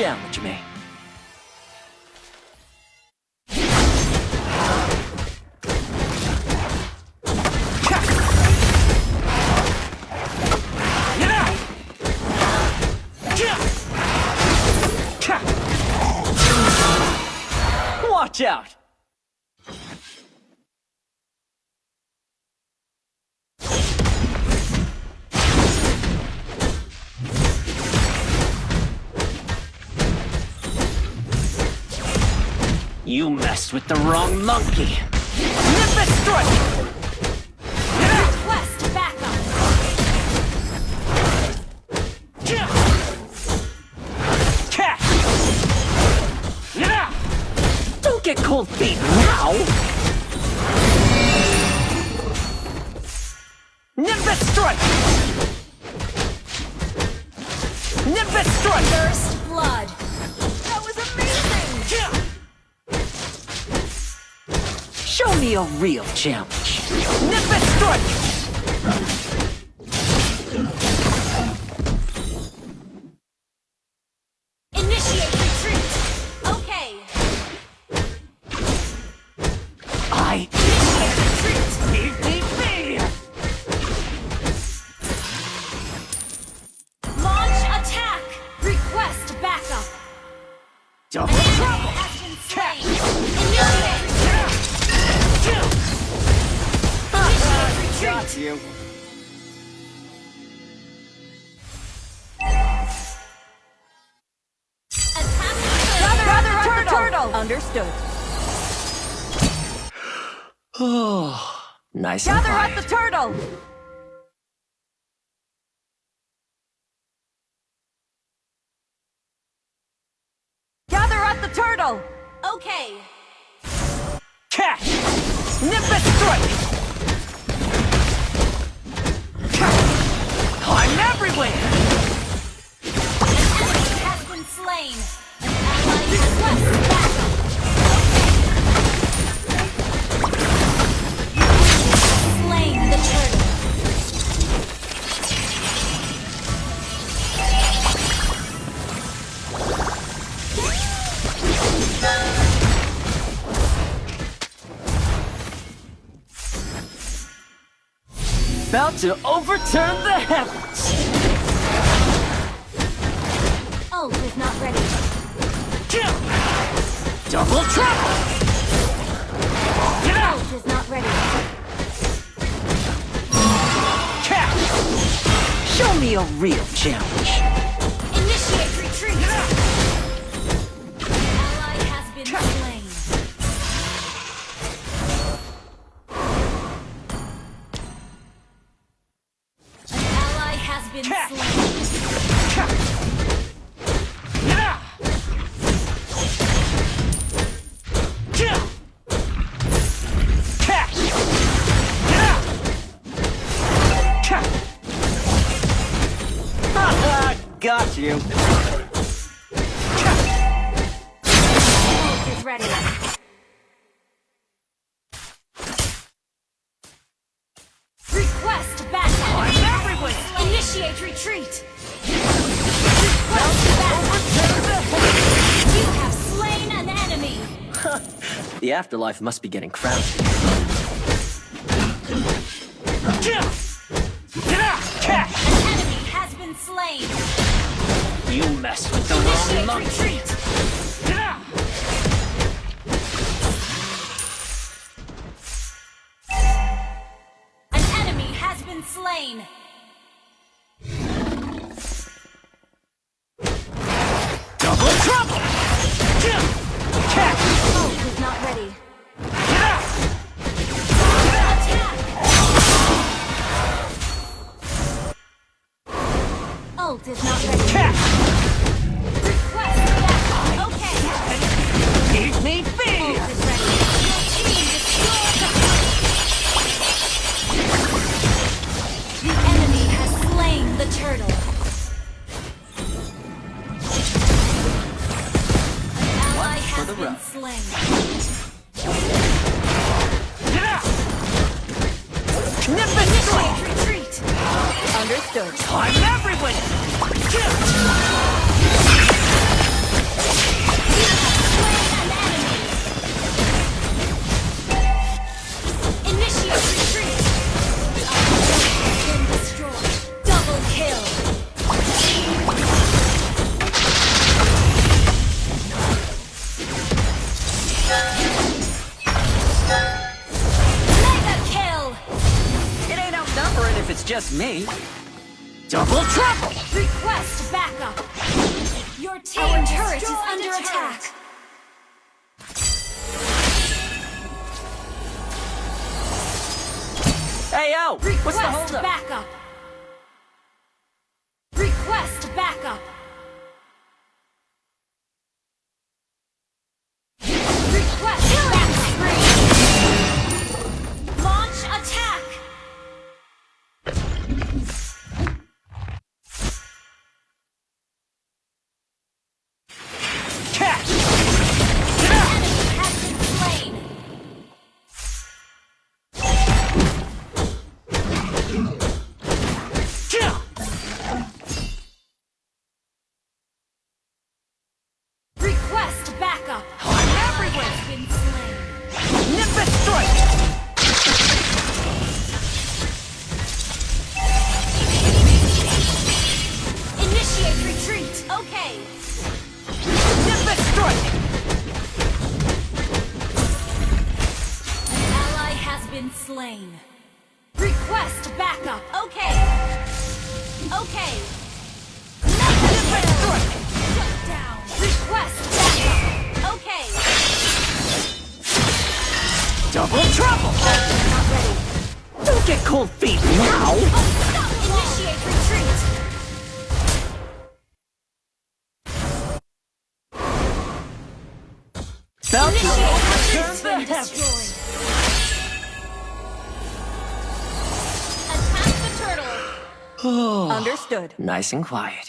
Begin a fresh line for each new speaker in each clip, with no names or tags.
challenge me. Watch out! You messed with the wrong monkey. Nimbus strike!
Request backup.
Don't get cold feet now! Nimbus strike! Nimbus strike!
First blood. That was amazing!
Show me a real challenge. Nimbus strike!
Initiate retreat. Okay.
I
Initiate retreat.
need.
Launch attack. Request backup.
Double
Trouble has been slain. Initiate retreat.
Got you.
Gather up the turtle.
Understood.
Oh, nice and
Gather up
quiet.
the turtle. Gather up the turtle.
Okay.
Catch! Nimbus strike! I'm everywhere!
An enemy has been slain. An ally requests backup. Slain the turtle.
About to overturn the heavens!
Ult is not ready.
Double trouble!
Ult is not ready.
Catch! Show me a real challenge.
Initiate retreat. An ally has been slain. An ally has been slain.
Got you.
Ult is ready. Request backup.
I'm everywhere!
Initiate retreat. Request backup. You have slain an enemy.
The afterlife must be getting crowded. Catch!
An enemy has been slain.
You messed with the wrong
Initiate
monkey.
retreat. An enemy has been slain.
Double trouble! Catch!
Ult is not ready. Attack. Ult is not ready.
Catch!
Request backup. Okay.
Keep me
Ult
busy!
is ready. Your team destroyed the The enemy has slain the turtle. An ally has
the
been
run?
slain.
Nimbus strike!
Initiate retreat.
Understood.
I'm everywhere! just me. Double trouble!
Request backup. Your team turret is under attack.
Hey, yo! What's the
Request
holdup?
backup. Request backup. Request backup. Launch attack.
Catch!
Enemy has been slain. Request backup. Everyone has been slain.
Nimbus strike!
Initiate retreat. Okay.
Nimbus strike!
An ally has been slain. Request backup. Okay. Okay. Mega kill. Shut down. Request backup. Okay.
Double trouble!
Not ready.
Don't get cold feet now!
Initiate retreat.
Bound to
Initiate
overturn
retreat.
the
Been
heavens!
destroyed. Attack the turtle.
Understood.
Nice and quiet.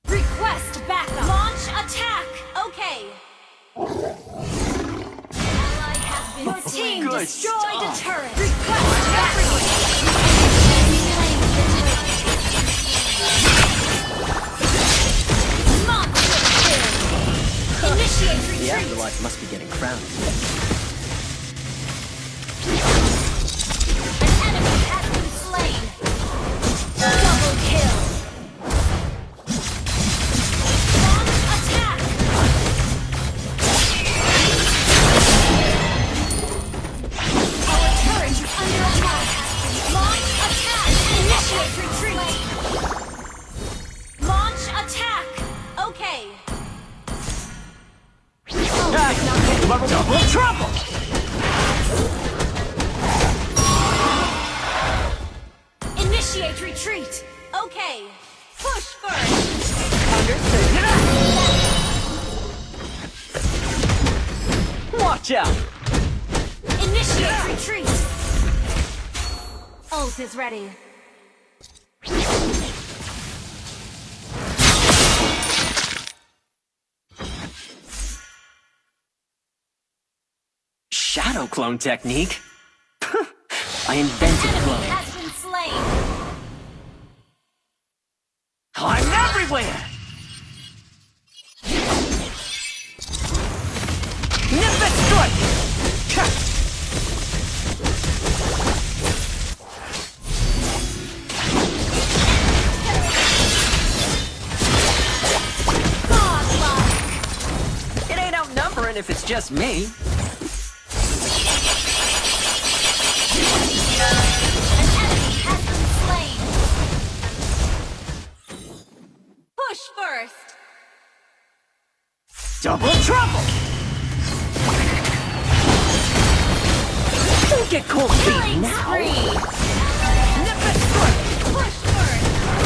Request backup. Launch attack. Okay. Ally has been Your team
Good
destroyed a
stuff.
turret. Request backup. Monster kill. Initiate
The
retreat.
afterlife must be getting crowded.
An enemy has been slain. Double kill. Launch attack. Our turret is under attack. Launch attack. Initiate retreat. Launch attack. Okay.
Double trouble!
Initiate retreat. Okay. Push first.
Understood.
Watch out!
Initiate retreat. Ult is ready.
Shadow clone technique? I invented
Enemy
clone.
has been slain.
I'm everywhere! Nimbus strike!
Godlike.
It ain't outnumbering if it's just me.
An enemy has been slain. Push first.
Double trouble! Don't get cold feet
Killing
now!
spree.
Nimbus strike!
Push first.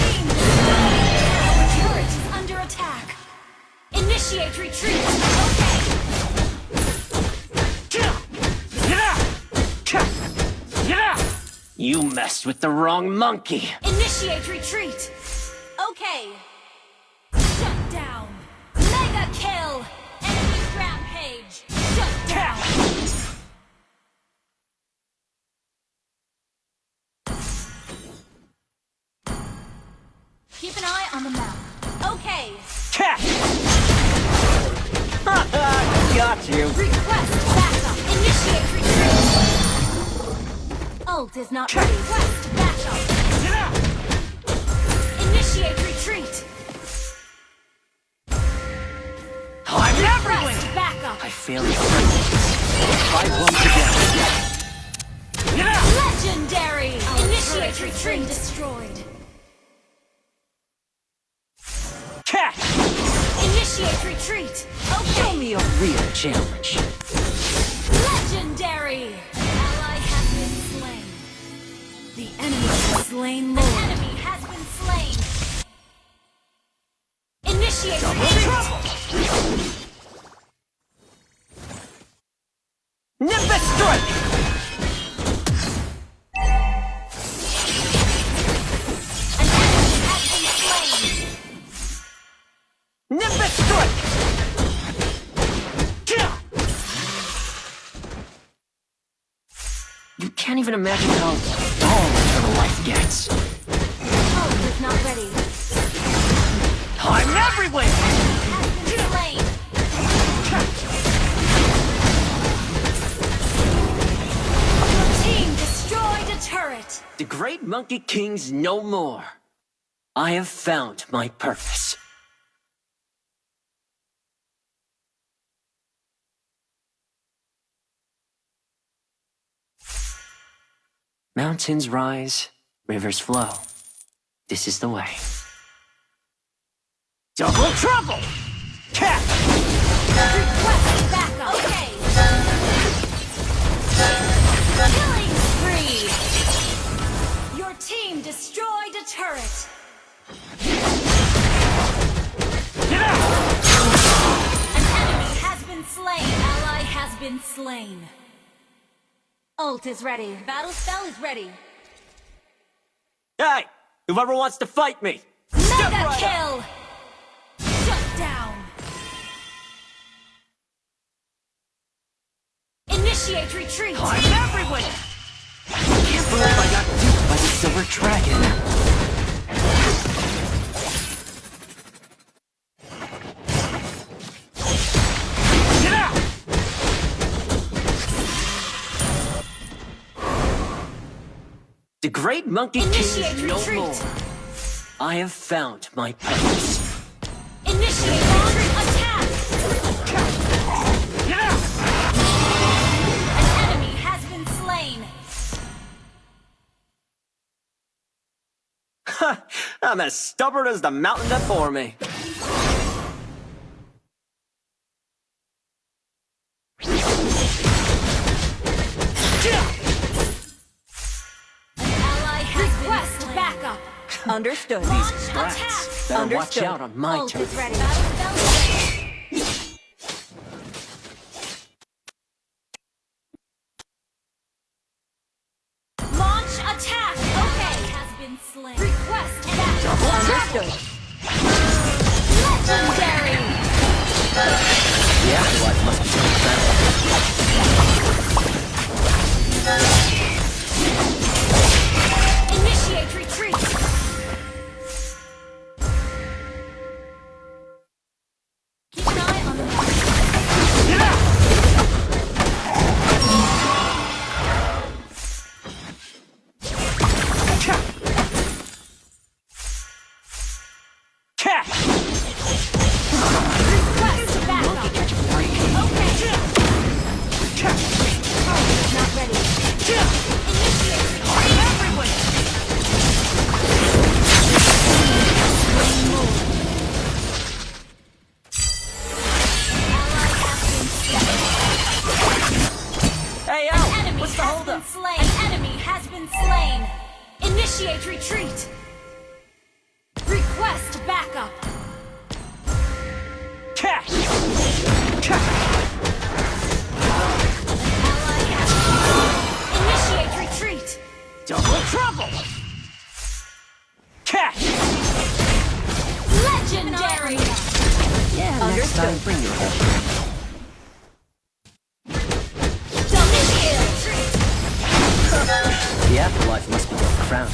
Team destroyed. Our turret is under attack. Initiate retreat. Okay.
You messed with the wrong monkey!
Initiate retreat. Okay. Shut down. Mega kill. Enemy rampage. Shut down. Keep an eye on the map. Okay.
Catch! Got you!
Request backup. Initiate retreat. Ult is not ready. Request backup. Initiate retreat.
I'm everywhere!
Request backup.
I failed you. I once again.
Legendary! Initiate retreat destroyed.
Catch!
Initiate retreat.
Show me a real challenge.
Legendary! Ally has been slain. The enemy has slain Lord. The enemy has been slain. Initiate retreat.
Nimbus strike!
An enemy has been slain.
Nimbus strike! You can't even imagine how dull eternal life gets.
Oh, is not ready.
I'm everywhere!
Has been slain. Your team destroyed a turret.
The great Monkey King's no more. I have found my purpose. Mountains rise, rivers flow. This is the way. Double trouble! Catch!
Request backup. Okay. Killing spree. Your team destroyed a turret.
Get out!
An enemy has been slain. Ally has been slain. Ult is ready. Battle spell is ready.
Hey! Whoever wants to fight me!
Mega
right
kill! Shut down. Initiate retreat.
I'm everywhere! I can't believe I got duped by the Silver Dragon. Get out! The great Monkey King is
Initiate
no
retreat.
more. I have found my purpose.
Initiate launch attack.
Get out!
An enemy has been slain.
I'm as stubborn as the mountain that bore me.
Ally has request backup.
Understood.
Launch
Strats.
attack.
Better watch
Understood.
out on my
Ult
turn.
is ready. Battle spell is ready. Launch attack. Okay. Has been slain. Request backup.
Understood.
Legendary.
The afterlife must be found.
Initiate retreat. Keep an eye on the map.
Get out! Catch!
Request backup. Okay. Not ready. Initiate retreat.
Hey,
An
Al!
enemy
What's the
has been
holdup?
slain. An enemy has been slain. Initiate retreat. Request backup.
Catch!
Ally has initiate retreat.
Double trouble! Catch!
Legendary.
Yeah, next time bring your help.
Double kill.
The afterlife must be your crown.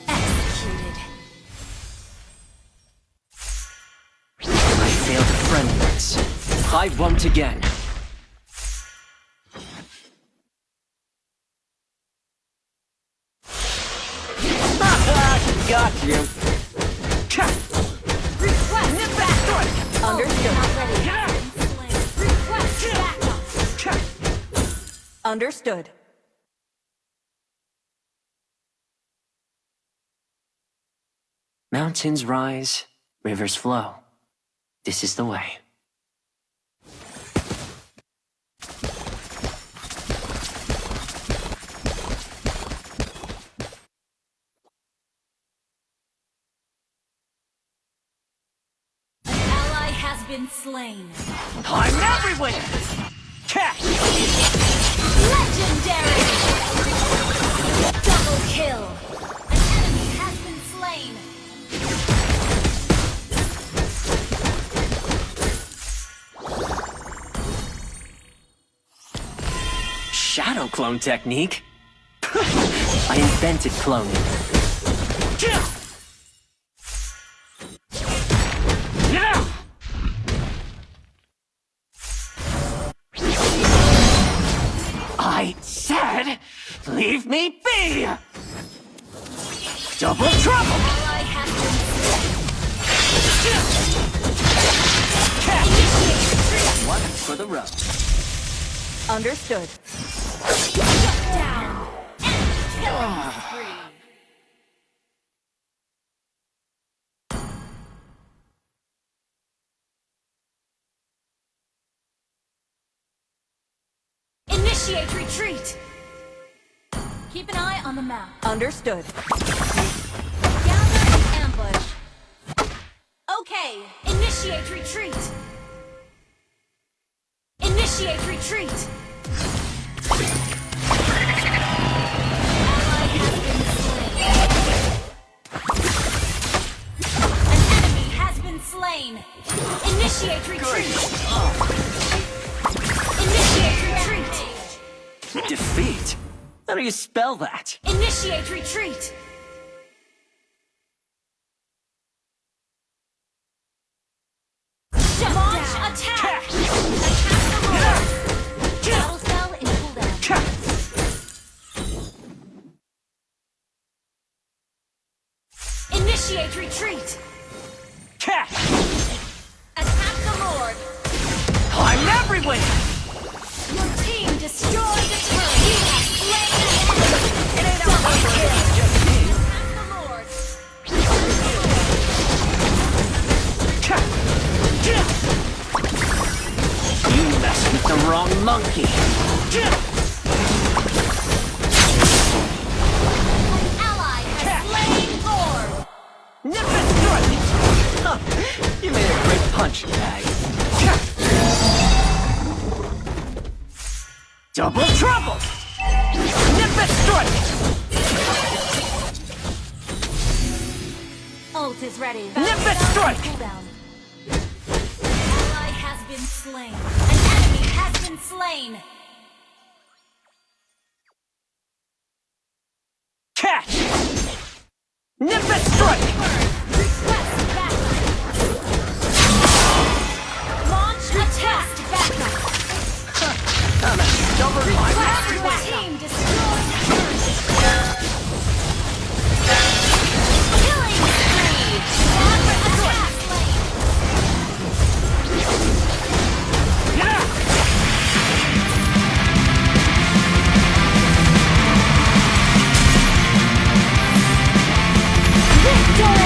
Executed.
I failed a friend once. I won't again. Got you.
Request backup.
Understood.
Not ready.
Get out.
Slain.
Understood.
Mountains rise, rivers flow. This is the way.
An ally has been slain.
I'm everywhere! Catch!
Legendary! Double kill! An enemy has been slain.
Shadow clone technique? I invented cloning. Yeah! I said, leave me be! Double trouble!
Ally has been slain.
One for the road.
Understood.
Shut down! Enemy killing spree. Initiate retreat! Keep an eye on the map.
Understood.
Gather and ambush. Okay, initiate retreat. Initiate retreat. Ally has been slain. An enemy has been slain. Initiate retreat. Initiate retreat.
Defeat? How do you spell that?
Initiate retreat. Launch attack. Attack the Lord. Battle cell in cooldown. Initiate retreat.
Catch!
Attack the Lord.
I'm everywhere!
Your team destroyed the turret. You have slain an enemy. It ain't double kill. Attack the Lord.
You messed with the wrong monkey.
An ally has slain Lord.
Nip it through! Huh, you made a great punching bag. Double trouble! Nip it strike!
Ult is ready.
Nip it strike!
Cooldown. Ally has been slain. An enemy has been slain.
Catch! Nip it strike!
Request backup. Launch attack backup.
Double
Your team destroyed the turret. Killing spree. Attack lane. Victory!